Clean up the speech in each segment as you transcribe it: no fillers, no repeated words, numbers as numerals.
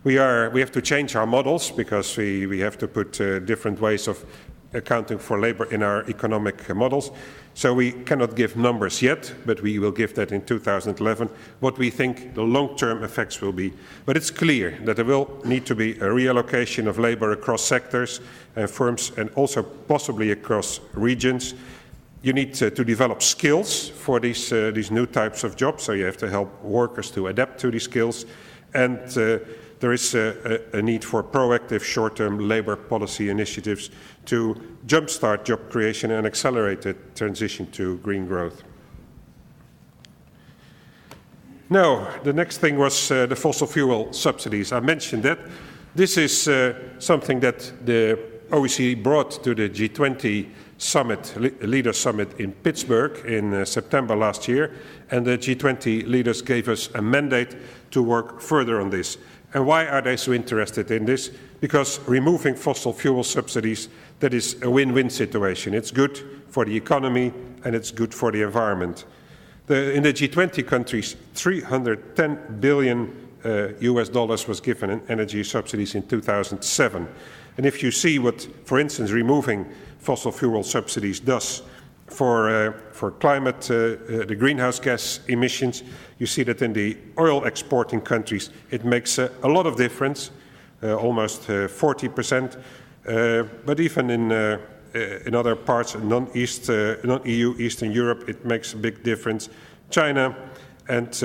We have to change our models because we have to put different ways of accounting for labor in our economic models. So we cannot give numbers yet, but we will give that in 2011, what we think the long-term effects will be. But it's clear that there will need to be a reallocation of labor across sectors and firms, and also possibly across regions. You need to develop skills for these new types of jobs, so you have to help workers to adapt to these skills. And there is a need for proactive short-term labor policy initiatives to jumpstart job creation and accelerate the transition to green growth. Now, the next thing was the fossil fuel subsidies. I mentioned that. This is something that the OECD brought to the G20 summit, leader summit in Pittsburgh in September last year, and the G20 leaders gave us a mandate to work further on this. And why are they so interested in this? Because removing fossil fuel subsidies, that is a win-win situation. It's good for the economy and it's good for the environment. In the G20 countries, $310 billion US dollars was given in energy subsidies in 2007. And if you see what, for instance, removing fossil fuel subsidies does for climate, the greenhouse gas emissions, you see that in the oil exporting countries, it makes a lot of difference, almost 40%. But even in other parts, non-EU, Eastern Europe, it makes a big difference. China and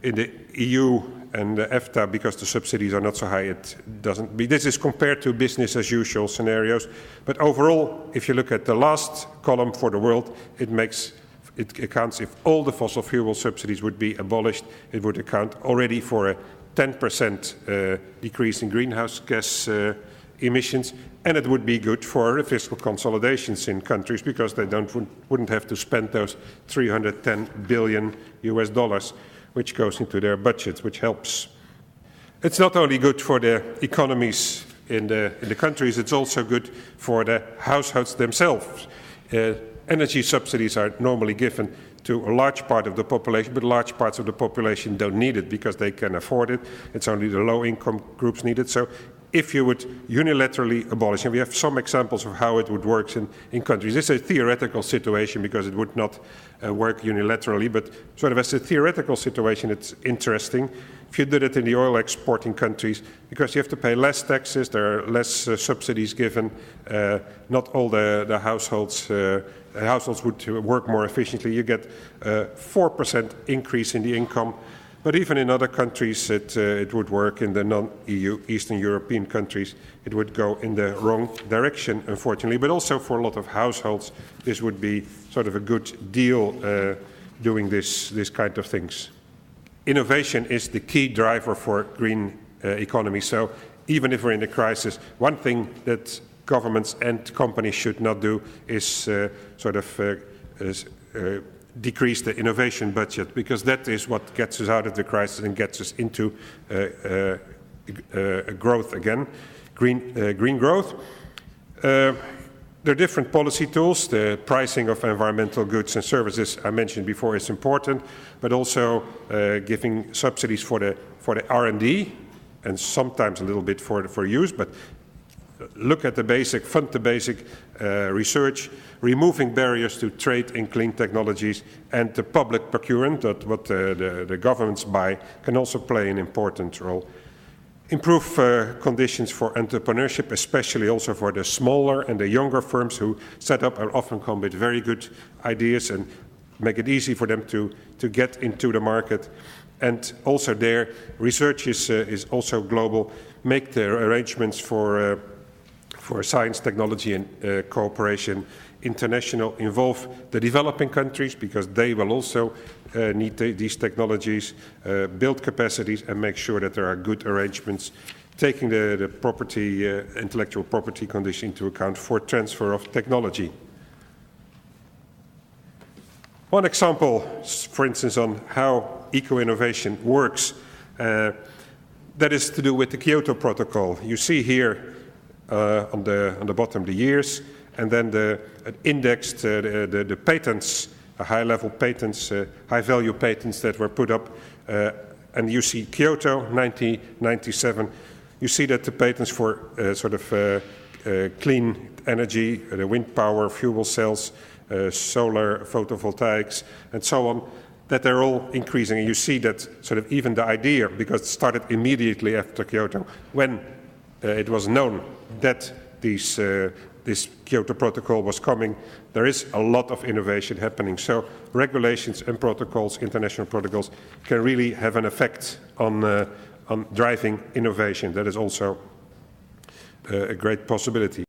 in the EU and the EFTA, because the subsidies are not so high, it doesn't be. This is compared to business as usual scenarios. But overall, if you look at the last column for the world, it accounts, if all the fossil fuel subsidies would be abolished, it would account already for a 10% decrease in greenhouse gas emissions, and it would be good for fiscal consolidations in countries because they wouldn't have to spend those $310 billion US dollars, which goes into their budgets, which helps. It's not only good for the economies in the countries, it's also good for the households themselves. Energy subsidies are normally given to a large part of the population, but large parts of the population don't need it because they can afford it. It's only the low-income groups need it. So if you would unilaterally abolish, and we have some examples of how it would work in countries. This is a theoretical situation because it would not work unilaterally, but sort of as a theoretical situation, it's interesting. If you did it in the oil exporting countries, because you have to pay less taxes, there are less subsidies given, not all the households would work more efficiently. You get a 4% increase in the income. But even in other countries, it would work. In the non-EU Eastern European countries, it would go in the wrong direction, unfortunately. But also for a lot of households, this would be sort of a good deal doing this kind of things. Innovation is the key driver for green economy. So even if we're in a crisis, one thing that governments and companies should not do is decrease the innovation budget, because that is what gets us out of the crisis and gets us into growth again, green growth. There are different policy tools. The pricing of environmental goods and services I mentioned before is important, but also giving subsidies for the R&D and sometimes a little bit for use, but look at the basic, fund the basic research, removing barriers to trade in clean technologies, and the public procurement, that what the governments buy, can also play an important role. Improve conditions for entrepreneurship, especially also for the smaller and the younger firms who set up and often come with very good ideas, and make it easy for them to get into the market. And also there, research is also global. Make the arrangements for science, technology and cooperation international, involve the developing countries because they will also need these technologies, build capacities and make sure that there are good arrangements, taking the property, intellectual property condition into account for transfer of technology. One example, for instance, on how eco-innovation works, that is to do with the Kyoto Protocol. You see here on the bottom the years, and then the indexed the patents, high-level patents, high-value patents that were put up And you see Kyoto, 1997. You see that the patents for clean energy, the wind power, fuel cells, solar photovoltaics, and so on, that they're all increasing. And you see that even the idea, because it started immediately after Kyoto, when it was known that this Kyoto Protocol was coming, there is a lot of innovation happening. So regulations and protocols, international protocols, can really have an effect on driving innovation. That is also a great possibility.